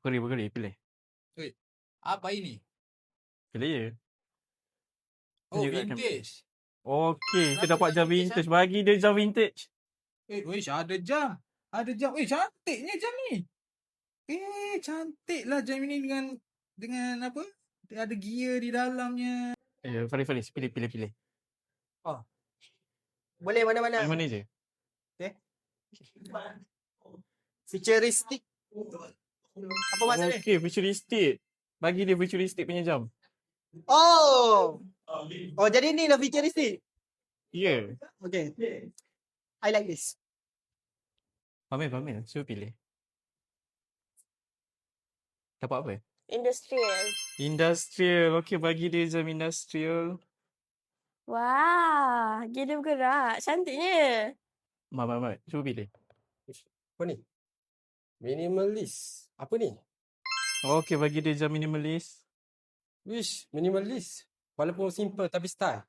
Boleh, pilih. Wait, apa ini? Pilih je. Oh, Tunjuk kat kamera. vintage. Okey, kita Kenapa dapat dia jam vintage, vintage. Bagi dia jam vintage. Wish, ada jam. Ada jam. Cantiknya jam ni. Cantik lah jam ini dengan apa? Ada gear di dalamnya. Faris, pilih. Oh. Boleh mana-mana. Mana je? Futuristic. Apa maksud dia? Okey, futuristic. Bagi dia futuristic punya jam. Oh. Oh, jadi ni lah futuristic. Ya. Okay. I like this. Pamir. Cuba pilih. Dapat apa? Industrial. Okey, bagi dia jam industrial. Wah, gila bergerak. Cantiknya. Mat. Cuba pilih. Apa ni? Minimalist. Apa ni? Okey, bagi dia jam minimalist. Wish, minimalist. Walaupun simple tapi style.